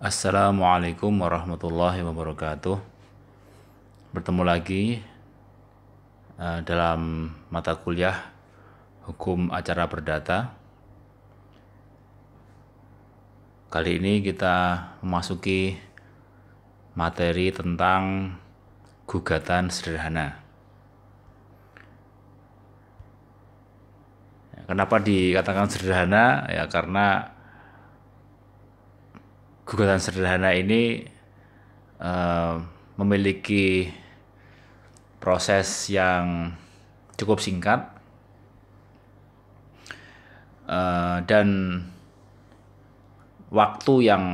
Assalamualaikum warahmatullahi wabarakatuh. Bertemu lagi dalam mata kuliah Hukum Acara Perdata. Kali ini kita memasuki materi tentang gugatan sederhana. Kenapa dikatakan sederhana? Ya karena gugatan sederhana ini memiliki proses yang cukup singkat dan waktu yang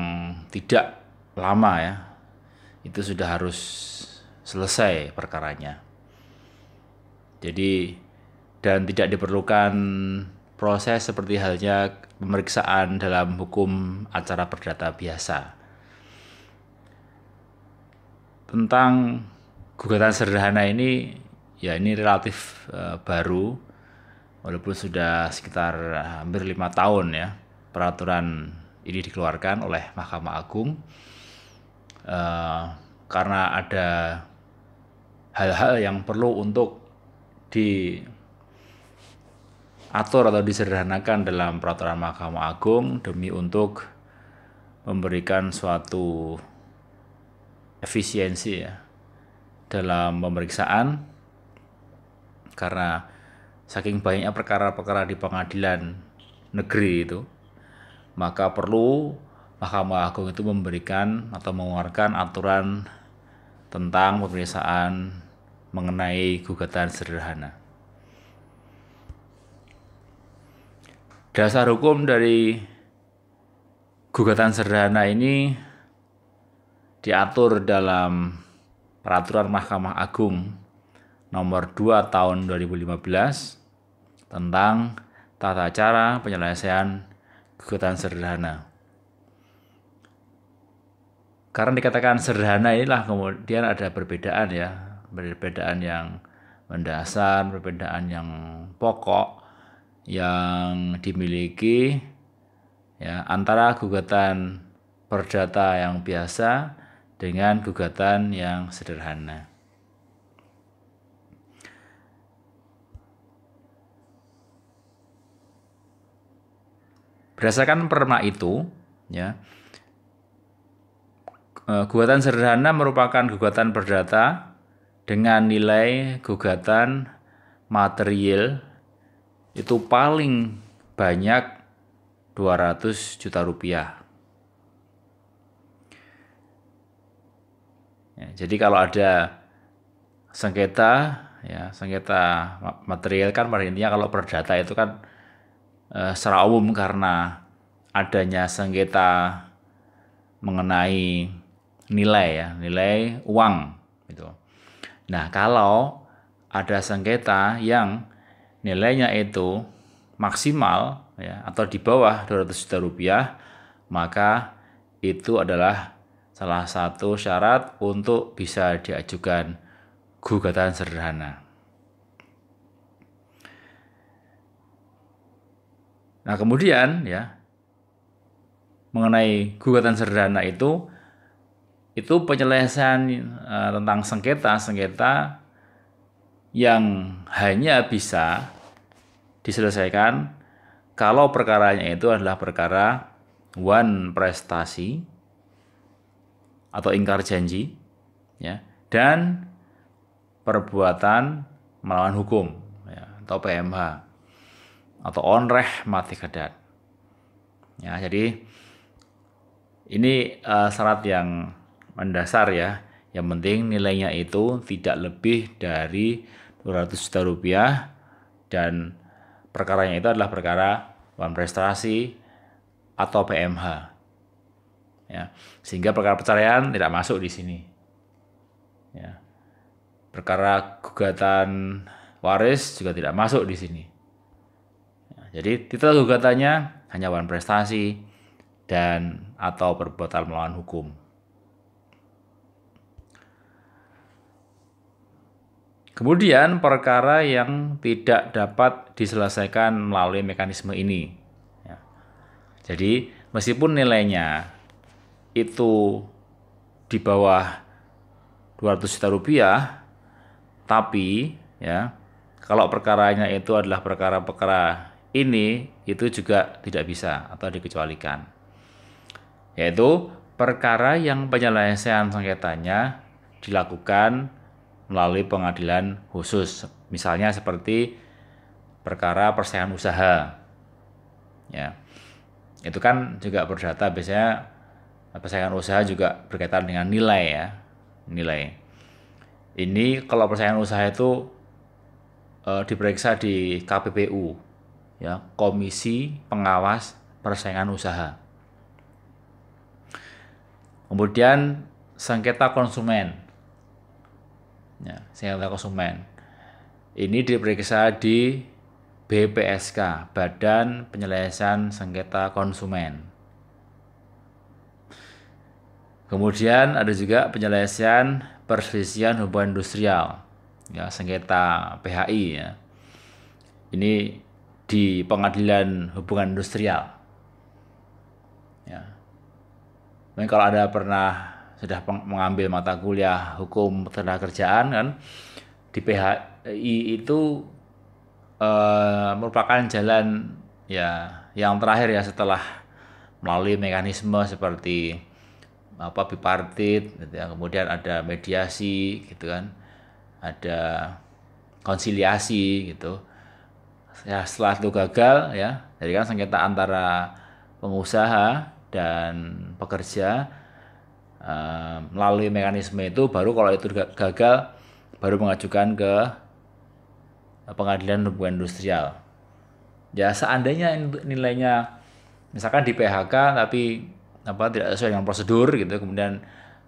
tidak lama ya, itu sudah harus selesai perkaranya. Jadi dan tidak diperlukan proses seperti halnya pemeriksaan dalam hukum acara perdata biasa. Tentang gugatan sederhana ini, ya ini relatif baru, walaupun sudah sekitar hampir 5 tahun ya peraturan ini dikeluarkan oleh Mahkamah Agung, karena ada hal-hal yang perlu untuk diatur atau disederhanakan dalam peraturan Mahkamah Agung demi untuk memberikan suatu efisiensi ya dalam pemeriksaan, karena saking banyaknya perkara-perkara di pengadilan negeri itu, maka perlu Mahkamah Agung itu memberikan atau mengeluarkan aturan tentang pemeriksaan mengenai gugatan sederhana. Dasar hukum dari gugatan sederhana ini diatur dalam Peraturan Mahkamah Agung Nomor 2 Tahun 2015 tentang tata cara penyelesaian gugatan sederhana. Karena dikatakan sederhana inilah kemudian ada perbedaan ya, perbedaan yang mendasar, perbedaan yang pokok yang dimiliki ya antara gugatan perdata yang biasa dengan gugatan yang sederhana. Berdasarkan perma itu, ya, gugatan sederhana merupakan gugatan perdata dengan nilai gugatan material itu paling banyak 200 juta rupiah. Ya, jadi kalau ada sengketa, ya sengketa material kan pada intinya kalau perdata itu kan secara umum karena adanya sengketa mengenai nilai ya, nilai uang gitu. Nah, kalau ada sengketa yang nilainya itu maksimal ya atau di bawah 200 juta rupiah, maka itu adalah salah satu syarat untuk bisa diajukan gugatan sederhana. Nah, kemudian ya mengenai gugatan sederhana itu penyelesaian tentang sengketa yang hanya bisa diselesaikan kalau perkaranya itu adalah perkara wan prestasi atau ingkar janji ya, dan perbuatan melawan hukum ya, atau PMH atau onreh mati kedat. Ya, jadi ini syarat yang mendasar ya. Yang penting nilainya itu tidak lebih dari 200 juta rupiah dan perkaranya itu adalah perkara wan prestasi atau PMH. Ya, sehingga perkara perceraian tidak masuk di sini. Ya. Perkara gugatan waris juga tidak masuk di sini. Ya, jadi titel gugatannya hanya wan prestasi dan atau perbuatan melawan hukum. Kemudian perkara yang tidak dapat diselesaikan melalui mekanisme ini. Ya. Jadi meskipun nilainya itu di bawah 200 juta rupiah, tapi ya kalau perkaranya itu adalah perkara-perkara ini, itu juga tidak bisa atau dikecualikan. Yaitu perkara yang penyelesaian sengketanya dilakukan melalui pengadilan khusus. Misalnya seperti perkara persaingan usaha. Ya. Itu kan juga perdata, biasanya persaingan usaha juga berkaitan dengan nilai ya. Nilai. Ini kalau persaingan usaha itu diperiksa di KPPU, ya, Komisi Pengawas Persaingan Usaha. Kemudian sengketa konsumen, ya, sengketa konsumen ini diperiksa di BPSK, Badan Penyelesaian Sengketa Konsumen. Kemudian ada juga penyelesaian perselisihan hubungan industrial, ya, sengketa PHI, ya. Ini di Pengadilan Hubungan Industrial. Ya. Mungkin kalau ada pernah sudah mengambil mata kuliah hukum tenaga kerjaan kan, di PHI itu merupakan jalan ya yang terakhir ya setelah melalui mekanisme seperti bipartit gitu ya, kemudian ada mediasi gitu kan, ada konsiliasi gitu ya. Setelah itu gagal ya, jadi kan sengketa antara pengusaha dan pekerja, melalui mekanisme itu baru kalau itu gagal baru mengajukan ke Pengadilan Hubungan Industrial. Ya seandainya nilainya misalkan di PHK tapi tidak sesuai dengan prosedur gitu, kemudian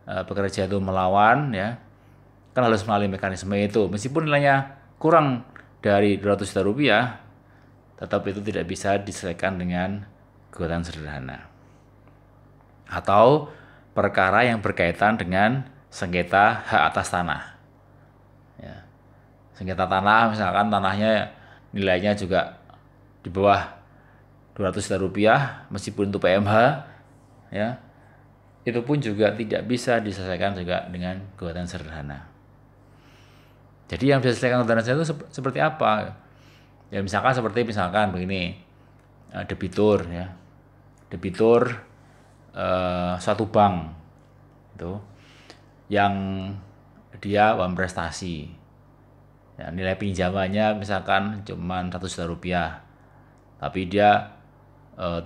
pekerja itu melawan ya, kan harus melalui mekanisme itu. Meskipun nilainya kurang dari 200 juta rupiah, tetap itu tidak bisa diselesaikan dengan gugatan sederhana atau perkara yang berkaitan dengan sengketa hak atas tanah. Ya. Sengketa tanah, misalkan tanahnya nilainya juga di bawah 200 juta rupiah, meskipun itu PMH, ya, itu pun juga tidak bisa diselesaikan juga dengan gugatan sederhana. Jadi yang bisa diselesaikan gugatan sederhana itu seperti apa? Ya misalkan begini, debitur ya, debitur suatu bank itu yang dia uang prestasi, ya, nilai pinjamannya misalkan cuma 100 juta rupiah, tapi dia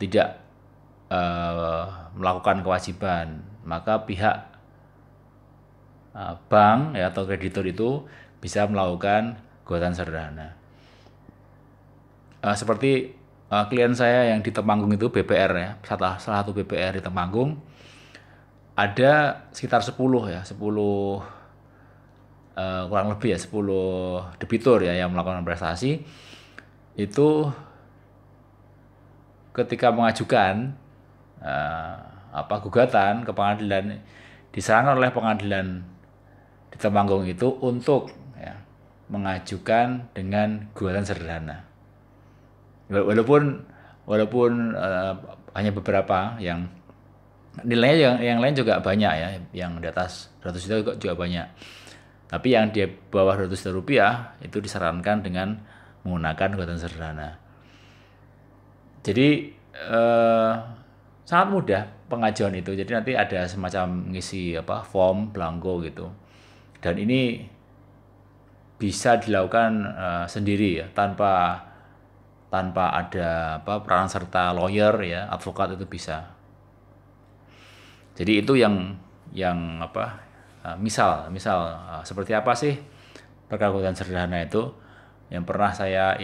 tidak melakukan kewajiban, maka pihak bank ya, atau kreditur itu bisa melakukan gugatan sederhana. Seperti klien saya yang di Temanggung itu BPR ya, salah satu BPR di Temanggung, ada sekitar 10 ya, 10 kurang lebih ya 10 debitur ya yang melakukan prestasi. Itu ketika mengajukan gugatan ke pengadilan, disarankan oleh pengadilan di Temanggung itu untuk ya, mengajukan dengan gugatan sederhana. Walaupun hanya beberapa yang nilainya, yang lain juga banyak ya, yang di atas 200 juta juga banyak. Tapi yang di bawah 200 juta rupiah itu disarankan dengan menggunakan gugatan sederhana. Jadi sangat mudah pengajuan itu. Jadi nanti ada semacam ngisi form blanko gitu. Dan ini bisa dilakukan sendiri ya, tanpa ada peran serta lawyer ya, advokat, itu bisa. Jadi itu yang misal seperti apa sih perkara gugatan sederhana itu yang pernah saya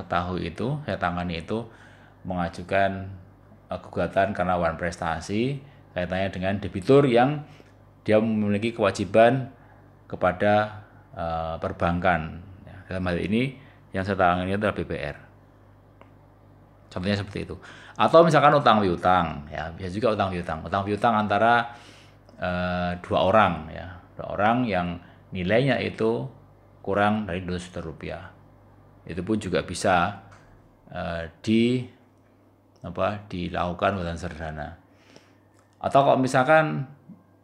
ketahui itu, saya tangani itu, mengajukan gugatan karena wan prestasi kaitannya dengan debitur yang dia memiliki kewajiban kepada perbankan. Dalam hal ini yang saya tangani adalah BPR. Contohnya seperti itu. Atau misalkan utang piutang, ya, bisa juga utang piutang antara dua orang ya, yang nilainya itu kurang dari 200 juta rupiah. Itu pun juga bisa dilakukan gugatan sederhana. Atau kalau misalkan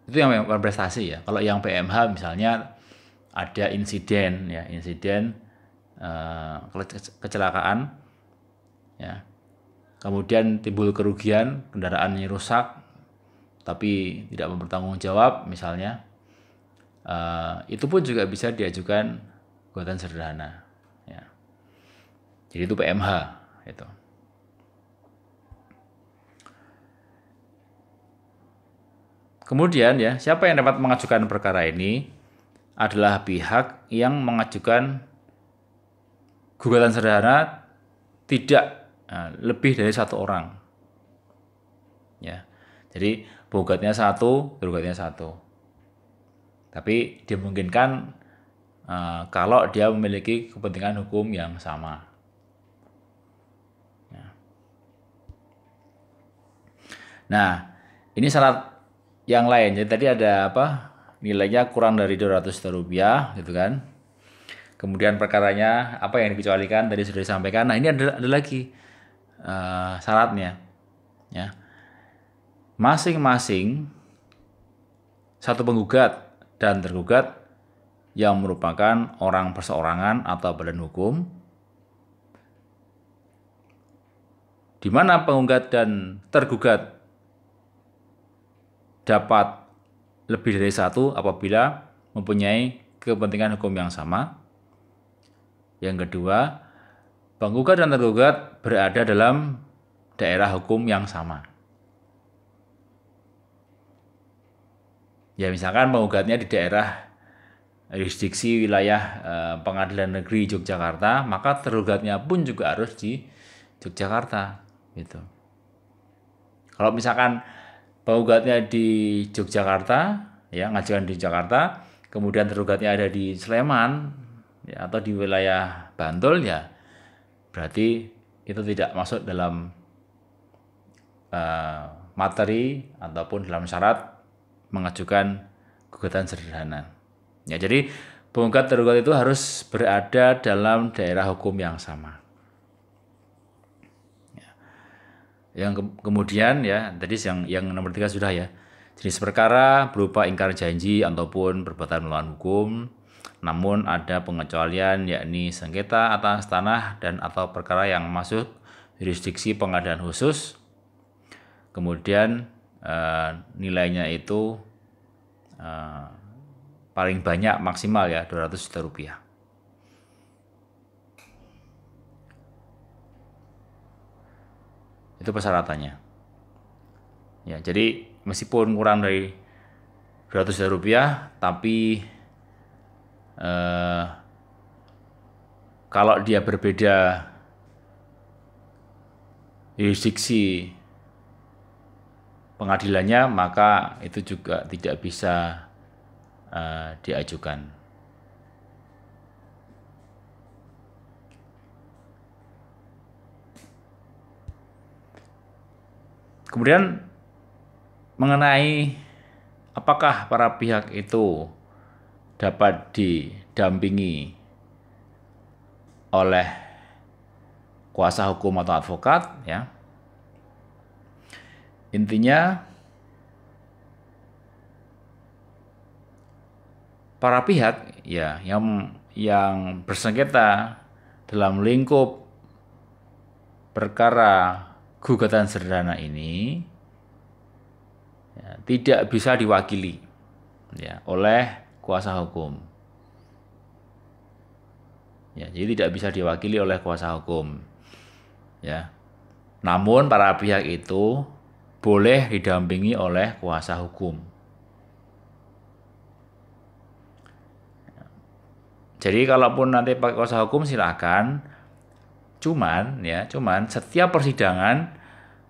itu yang prestasi ya. Kalau yang PMH misalnya ada insiden ya, kecelakaan ya. Kemudian timbul kerugian, kendaraannya rusak tapi tidak mempertanggung jawab misalnya. Itu pun juga bisa diajukan gugatan sederhana ya. Jadi itu PMH itu. Kemudian ya, siapa yang dapat mengajukan perkara ini adalah pihak yang mengajukan gugatan sederhana tidak lebih dari satu orang. Ya. Jadi penggugatnya satu, tergugatnya satu. Tapi dimungkinkan kalau dia memiliki kepentingan hukum yang sama. Ya. Nah, ini syarat yang lain. Jadi tadi ada apa? Nilainya kurang dari 200 juta rupiah gitu kan. Kemudian perkaranya apa yang dikecualikan tadi sudah disampaikan. Nah, ini ada lagi syaratnya. Ya. Masing-masing satu penggugat dan tergugat yang merupakan orang perseorangan atau badan hukum, di mana penggugat dan tergugat dapat lebih dari satu apabila mempunyai kepentingan hukum yang sama. Yang kedua, penggugat dan tergugat berada dalam daerah hukum yang sama. Ya misalkan penggugatnya di daerah jurisdiksi wilayah Pengadilan Negeri Yogyakarta, maka tergugatnya pun juga harus di Yogyakarta gitu. Kalau misalkan penggugatnya di Yogyakarta, ya ngajukan di Jakarta, kemudian tergugatnya ada di Sleman, ya, atau di wilayah Bantul, ya berarti itu tidak masuk dalam materi ataupun dalam syarat mengajukan gugatan sederhana. Ya, jadi penggugat tergugat itu harus berada dalam daerah hukum yang sama. Yang kemudian ya tadi yang nomor 3 sudah ya, jenis perkara berupa ingkar janji ataupun perbuatan melawan hukum, namun ada pengecualian yakni sengketa atas tanah dan atau perkara yang masuk jurisdiksi pengadilan khusus, kemudian nilainya itu paling banyak maksimal ya 200 juta rupiah. Itu persyaratannya. Ya, jadi meskipun kurang dari 200 juta rupiah, tapi kalau dia berbeda jurisdiksi pengadilannya, maka itu juga tidak bisa diajukan. Kemudian mengenai apakah para pihak itu dapat didampingi oleh kuasa hukum atau advokat, ya. Intinya para pihak ya yang bersengketa dalam lingkup perkara gugatan sederhana ini ya, tidak bisa diwakili ya oleh kuasa hukum. Ya, jadi tidak bisa diwakili oleh kuasa hukum. Ya. Namun para pihak itu boleh didampingi oleh kuasa hukum. Jadi kalaupun nanti pakai kuasa hukum silakan. Cuman setiap persidangan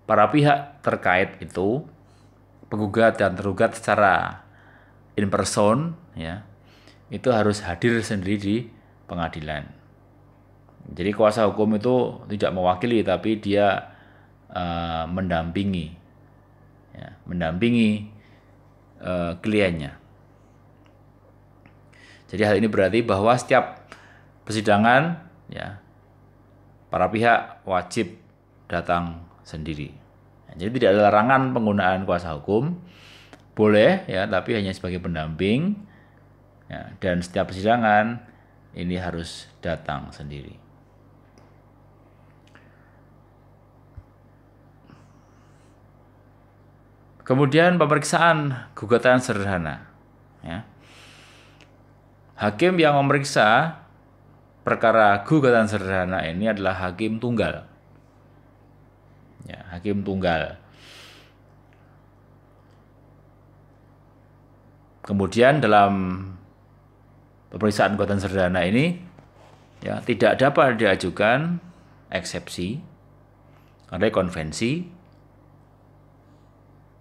para pihak terkait itu penggugat dan tergugat secara in person ya itu harus hadir sendiri di pengadilan. Jadi kuasa hukum itu tidak mewakili tapi dia mendampingi kliennya. Jadi hal ini berarti bahwa setiap persidangan ya para pihak wajib datang sendiri. Jadi tidak ada larangan penggunaan kuasa hukum, boleh ya, tapi hanya sebagai pendamping. Ya, dan setiap persidangan ini harus datang sendiri. Kemudian pemeriksaan gugatan sederhana. Ya. Hakim yang memeriksa perkara gugatan sederhana ini adalah hakim tunggal. Ya, hakim tunggal. Kemudian dalam pemeriksaan gugatan sederhana ini ya tidak dapat diajukan eksepsi, rekonvensi,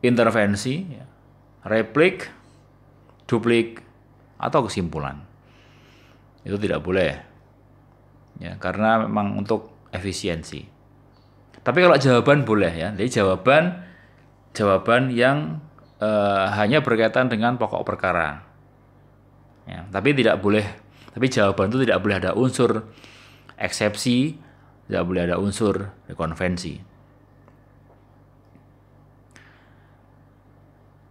intervensi, ya, replik, duplik, atau kesimpulan. Itu tidak boleh, ya, karena memang untuk efisiensi. Tapi kalau jawaban boleh ya, jadi jawaban yang hanya berkaitan dengan pokok perkara. Ya, tapi jawaban itu tidak boleh ada unsur eksepsi, tidak boleh ada unsur rekonvensi.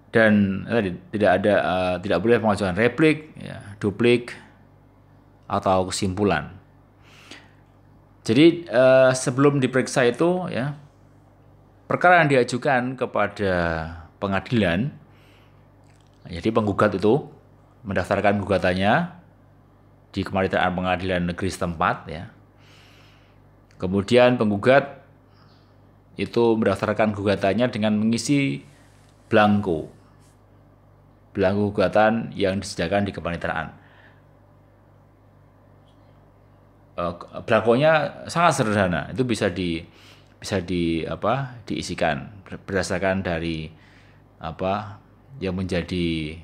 Dan tidak boleh mengajukan replik, ya, duplik, atau kesimpulan. Jadi sebelum diperiksa itu ya, perkara yang diajukan kepada pengadilan, jadi penggugat itu mendaftarkan gugatannya di Kepanitraan Pengadilan Negeri setempat ya. Kemudian penggugat itu mendaftarkan gugatannya dengan mengisi belangko gugatan yang disediakan di Kepanitraan. Belangkonya sangat sederhana, itu bisa diisikan berdasarkan dari apa yang menjadi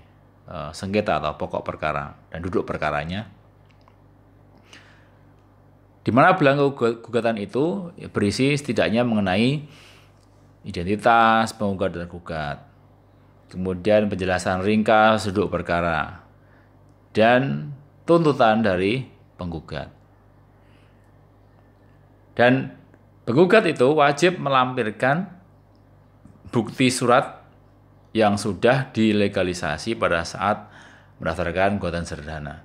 sengketa atau pokok perkara dan duduk perkaranya. Di mana belangko gugatan itu berisi setidaknya mengenai identitas penggugat dan tergugat, kemudian penjelasan ringkas duduk perkara, dan tuntutan dari penggugat. Dan penggugat itu wajib melampirkan bukti surat yang sudah dilegalisasi pada saat mendaftarkan gugatan sederhana.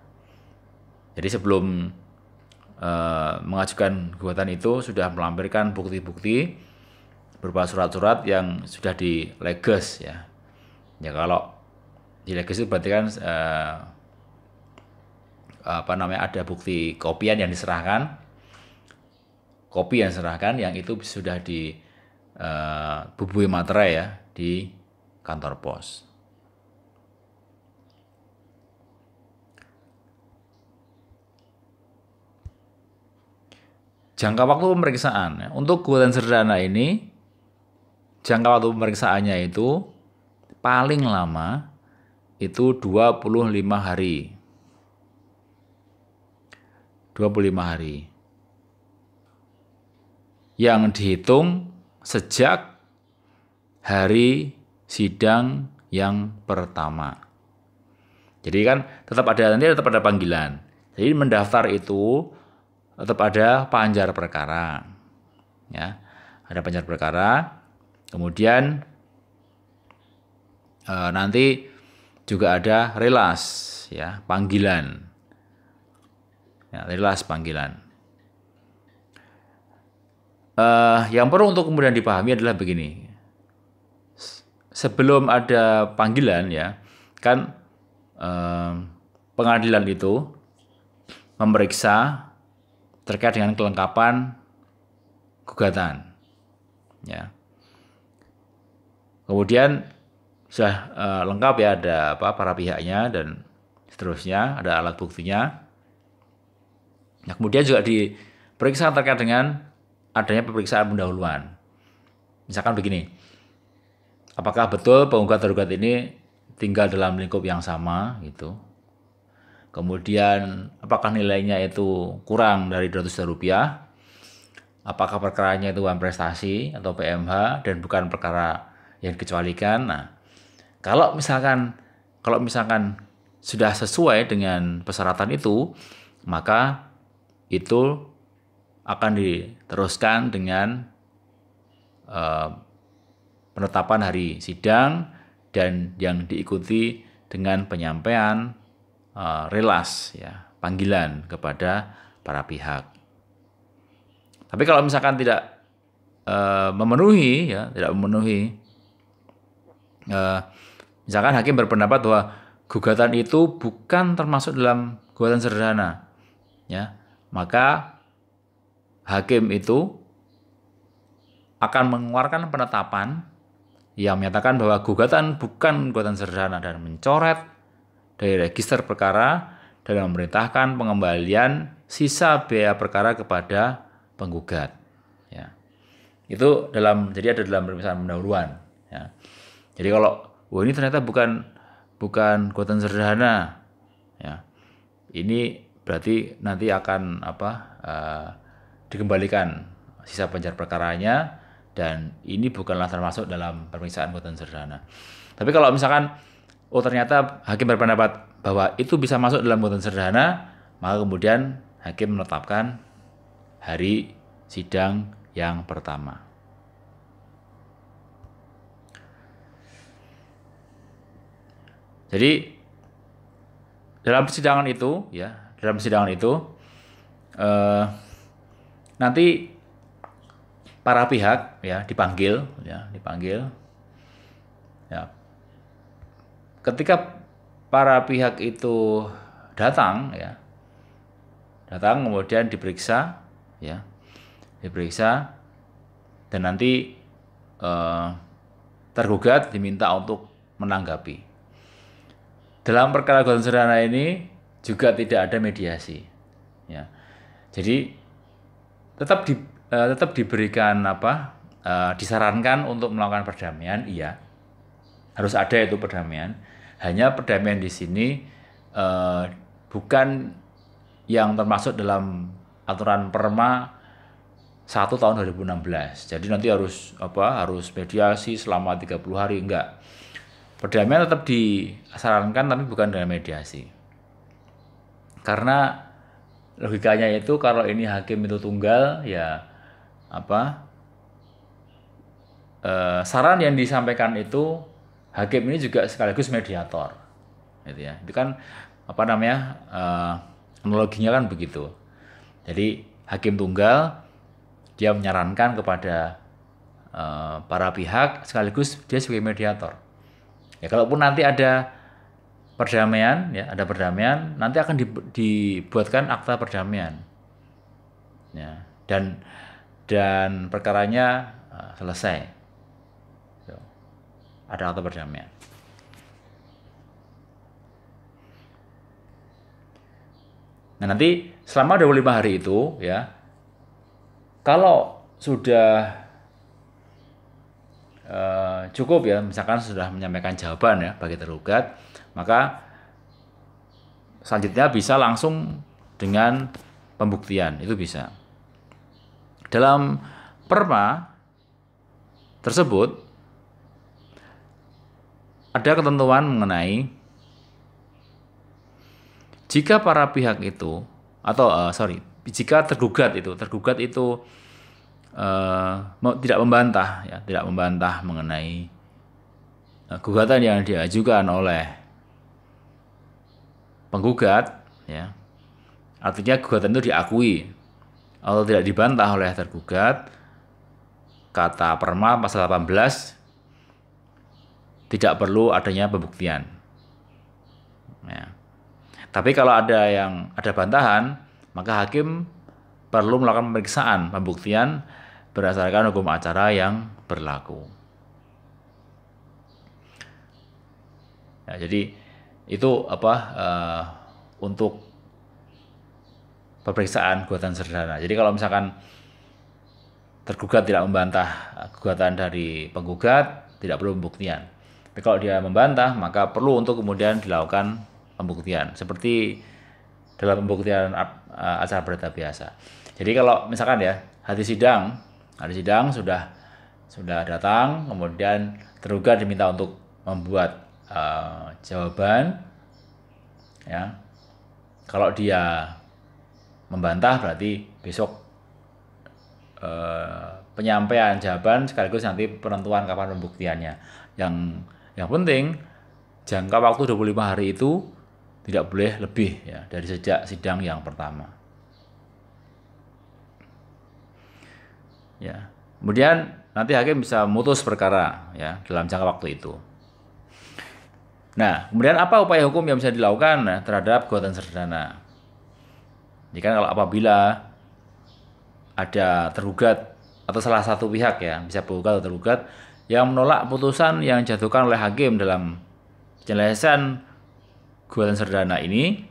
Jadi sebelum mengajukan gugatan itu sudah melampirkan bukti-bukti berupa surat-surat yang sudah dileges ya. Ya kalau dileges itu berarti kan ada bukti kopi yang diserahkan yang itu sudah dibubui materai ya di kantor pos. Jangka waktu pemeriksaan ya. Untuk gugatan sederhana ini jangka waktu pemeriksaannya itu paling lama itu 25 hari. 25 hari. Yang dihitung sejak hari sidang yang pertama. Jadi kan tetap ada panggilan. Jadi mendaftar itu tetap ada panjar perkara. Ya. Ada panjar perkara. Kemudian nanti juga ada relas ya, panggilan. Ya, relas panggilan. Yang perlu untuk kemudian dipahami adalah begini. Sebelum ada panggilan ya, kan pengadilan itu memeriksa terkait dengan kelengkapan gugatan. Ya. Kemudian sudah lengkap ya, ada para pihaknya dan seterusnya, ada alat buktinya. Nah, kemudian juga diperiksa terkait dengan adanya pemeriksaan pendahuluan. Misalkan begini, apakah betul penggugat tergugat ini tinggal dalam lingkup yang sama gitu. Kemudian apakah nilainya itu kurang dari 200 juta rupiah? Apakah perkaranya itu uang prestasi atau PMH dan bukan perkara yang dikecualikan? Nah, kalau misalkan sudah sesuai dengan persyaratan itu, maka itu akan diteruskan dengan penetapan hari sidang dan yang diikuti dengan penyampaian relas ya, panggilan kepada para pihak. Tapi kalau misalkan tidak memenuhi ya, tidak memenuhi misalkan hakim berpendapat bahwa gugatan itu bukan termasuk dalam gugatan sederhana ya, maka hakim itu akan mengeluarkan penetapan yang menyatakan bahwa gugatan bukan gugatan sederhana dan mencoret dari register perkara dan memerintahkan pengembalian sisa biaya perkara kepada penggugat. Ya. Itu jadi ada dalam permisalan pendahuluan. Ya. Jadi kalau ini ternyata bukan gugatan sederhana, ya, ini berarti nanti akan dikembalikan sisa penjar perkaranya dan ini bukanlah termasuk dalam pemeriksaan gugatan sederhana. Tapi kalau misalkan ternyata hakim berpendapat bahwa itu bisa masuk dalam gugatan sederhana, maka kemudian hakim menetapkan hari sidang yang pertama. Jadi dalam persidangan itu nanti para pihak ya dipanggil. Ya. Ketika para pihak itu datang kemudian diperiksa dan nanti tergugat diminta untuk menanggapi. Dalam perkara gugatan sederhana ini juga tidak ada mediasi. Ya. Jadi tetap diberikan disarankan untuk melakukan perdamaian, iya. Harus ada itu perdamaian. Hanya perdamaian di sini bukan yang termasuk dalam aturan Perma 1 tahun 2016. Jadi nanti harus mediasi selama 30 hari, enggak. Perdamaian tetap disarankan tapi bukan dalam mediasi. Karena logikanya itu kalau ini hakim itu tunggal ya saran yang disampaikan itu hakim ini juga sekaligus mediator gitu ya. Itu kan analoginya kan begitu. Jadi hakim tunggal dia menyarankan kepada para pihak sekaligus dia sebagai mediator. Ya kalaupun nanti ada perdamaian, nanti akan dibuatkan akta perdamaian. Ya, dan perkaranya selesai. Ada akta perdamaian. Nah, nanti selama 25 hari itu ya, kalau sudah cukup ya, misalkan sudah menyampaikan jawaban ya bagi tergugat, maka selanjutnya bisa langsung dengan pembuktian, itu bisa. Dalam Perma tersebut ada ketentuan mengenai jika para pihak itu jika tergugat itu tidak membantah mengenai gugatan yang diajukan oleh penggugat, ya, artinya gugatan itu diakui atau tidak dibantah oleh tergugat, kata Perma pasal 18 tidak perlu adanya pembuktian. Ya. Tapi kalau ada bantahan, maka hakim perlu melakukan pemeriksaan pembuktian berdasarkan hukum acara yang berlaku. Ya, jadi itu untuk pemeriksaan gugatan sederhana. Jadi kalau misalkan tergugat tidak membantah gugatan dari penggugat, tidak perlu pembuktian. Tapi kalau dia membantah, maka perlu untuk kemudian dilakukan pembuktian. Seperti dalam pembuktian acara perdata biasa. Jadi kalau misalkan ya hari sidang sudah datang, kemudian tergugat diminta untuk membuat jawaban, ya. Kalau dia membantah berarti besok penyampaian jawaban sekaligus nanti penentuan kapan pembuktiannya. Yang penting jangka waktu 25 hari itu tidak boleh lebih ya dari sejak sidang yang pertama. Ya. Kemudian nanti hakim bisa memutus perkara ya dalam jangka waktu itu. Nah, kemudian apa upaya hukum yang bisa dilakukan terhadap gugatan serdana? Jadi kan kalau apabila ada tergugat atau salah satu pihak ya, bisa penggugat atau tergugat yang menolak putusan yang dijatuhkan oleh hakim dalam penyelesaian gugatan serdana ini,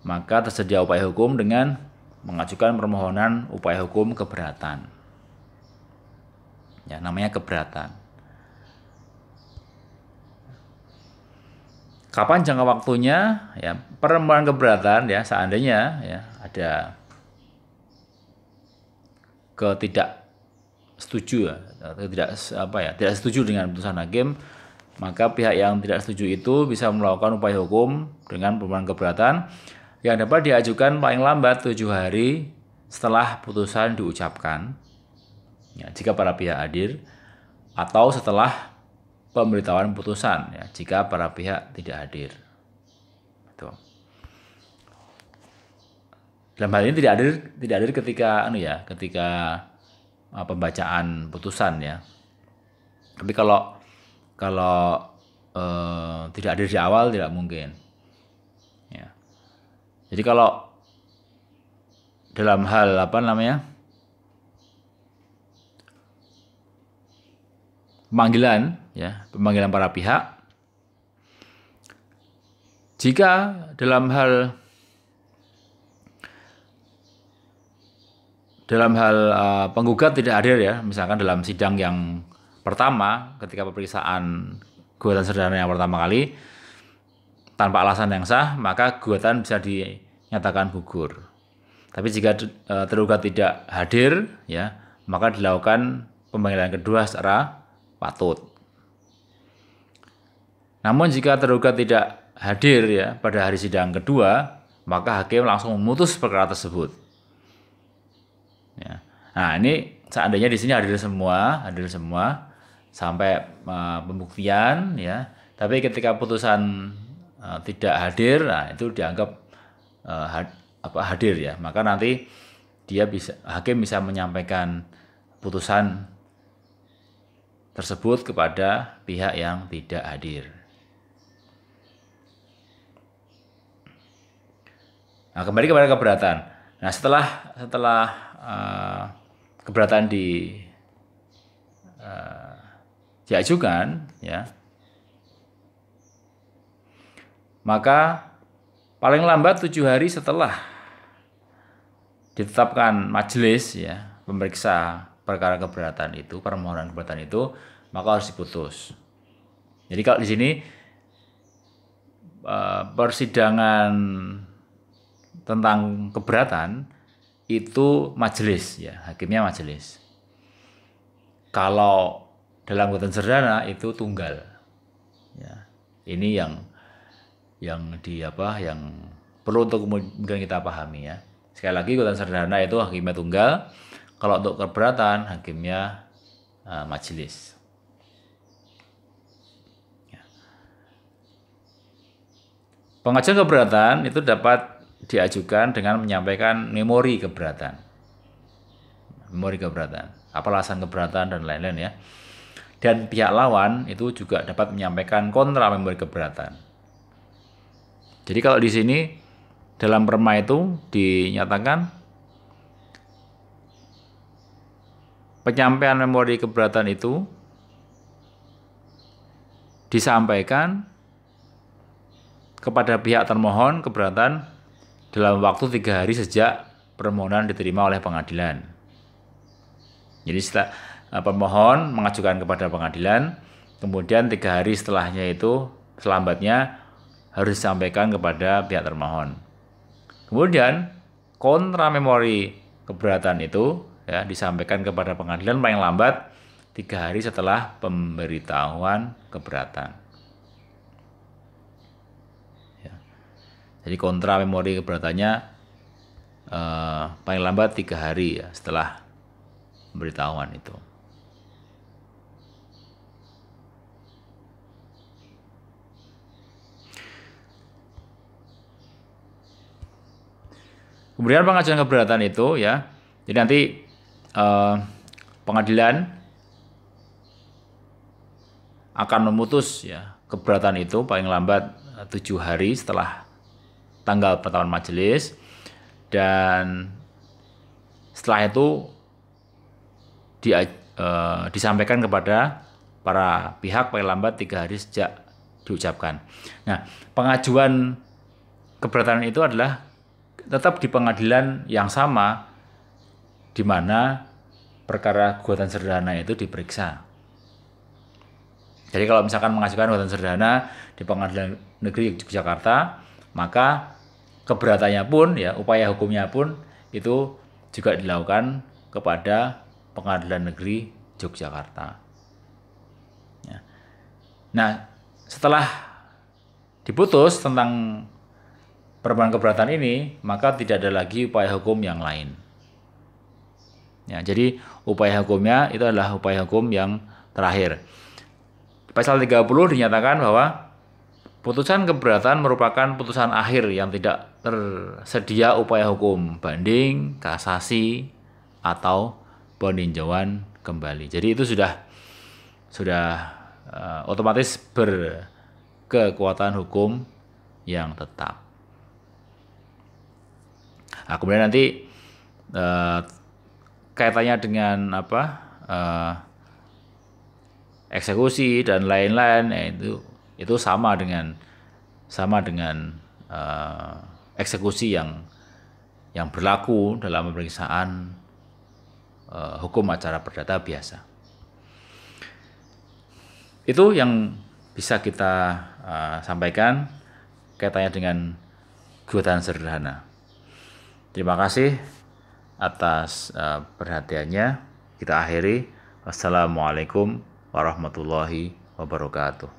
maka tersedia upaya hukum dengan mengajukan permohonan upaya hukum keberatan. Ya, namanya keberatan. Kapan jangka waktunya? Ya, permohonan keberatan ya seandainya ya ada tidak setuju dengan putusan hakim, maka pihak yang tidak setuju itu bisa melakukan upaya hukum dengan permohonan keberatan yang dapat diajukan paling lambat 7 hari setelah putusan diucapkan ya, jika para pihak hadir, atau setelah pemberitahuan putusan ya, jika para pihak tidak hadir. Tuh. Dalam hal ini tidak hadir ketika pembacaan putusan ya. Tapi kalau tidak hadir di awal tidak mungkin. Ya. Jadi kalau dalam hal pemanggilan para pihak, jika dalam hal penggugat tidak hadir ya, misalkan dalam sidang yang pertama ketika pemeriksaan gugatan serdana yang pertama kali tanpa alasan yang sah, maka gugatan bisa dinyatakan gugur. Tapi jika tergugat tidak hadir ya, maka dilakukan pemanggilan kedua secara patut. Namun jika tergugat tidak hadir ya pada hari sidang kedua, maka hakim langsung memutus perkara tersebut. Ya. Nah, ini seandainya di sini hadir semua sampai pembuktian ya. Tapi ketika putusan tidak hadir, nah itu dianggap hadir ya. Maka nanti hakim bisa menyampaikan putusan tersebut kepada pihak yang tidak hadir. Nah, kembali kepada keberatan. Nah, setelah keberatan diajukan ya, maka paling lambat 7 hari setelah ditetapkan majelis ya pemeriksa perkara keberatan itu, permohonan keberatan itu, maka harus diputus. Jadi kalau di sini persidangan tentang keberatan itu majelis ya, hakimnya majelis. Kalau dalam gugatan serdana itu tunggal. Ya. Ini yang perlu untuk kemudian kita pahami ya. Sekali lagi gugatan serdana itu hakimnya tunggal. Kalau untuk keberatan hakimnya majelis. Ya. Pengajuan keberatan itu dapat diajukan dengan menyampaikan memori keberatan. Apa alasan keberatan dan lain-lain ya. Dan pihak lawan itu juga dapat menyampaikan kontra memori keberatan. Jadi kalau di sini dalam perma itu dinyatakan penyampaian memori keberatan itu disampaikan kepada pihak termohon keberatan dalam waktu 3 hari sejak permohonan diterima oleh pengadilan. Jadi setelah pemohon mengajukan kepada pengadilan, kemudian 3 hari setelahnya itu selambatnya harus disampaikan kepada pihak termohon. Kemudian kontra memori keberatan itu ya disampaikan kepada pengadilan paling lambat 3 hari setelah pemberitahuan keberatan. Jadi kontra memori keberatannya paling lambat 3 hari ya setelah pemberitahuan itu. Kemudian pengajuan keberatan itu ya, jadi nanti pengadilan akan memutus ya keberatan itu paling lambat 7 hari setelah tanggal penetapan majelis, dan setelah itu disampaikan kepada para pihak paling lambat 3 hari sejak diucapkan. Nah, pengajuan keberatan itu adalah tetap di pengadilan yang sama di mana perkara gugatan sederhana itu diperiksa. Jadi kalau misalkan mengajukan gugatan sederhana di Pengadilan Negeri Yogyakarta, maka keberatannya pun ya, upaya hukumnya pun itu juga dilakukan kepada Pengadilan Negeri Yogyakarta. Ya. Nah, setelah diputus tentang permohonan keberatan ini, maka tidak ada lagi upaya hukum yang lain. Ya, jadi upaya hukumnya itu adalah upaya hukum yang terakhir. Pasal 30 dinyatakan bahwa putusan keberatan merupakan putusan akhir yang tidak tersedia upaya hukum banding, kasasi, atau peninjauan kembali. Jadi itu sudah otomatis berkekuatan hukum yang tetap. Nah, kemudian nanti kaitannya dengan eksekusi dan lain-lain, ya itu sama dengan eksekusi yang berlaku dalam pemeriksaan hukum acara perdata biasa. Itu yang bisa kita sampaikan kaitannya dengan gugatan sederhana. Terima kasih atas perhatiannya. Kita akhiri. Wassalamualaikum warahmatullahi wabarakatuh.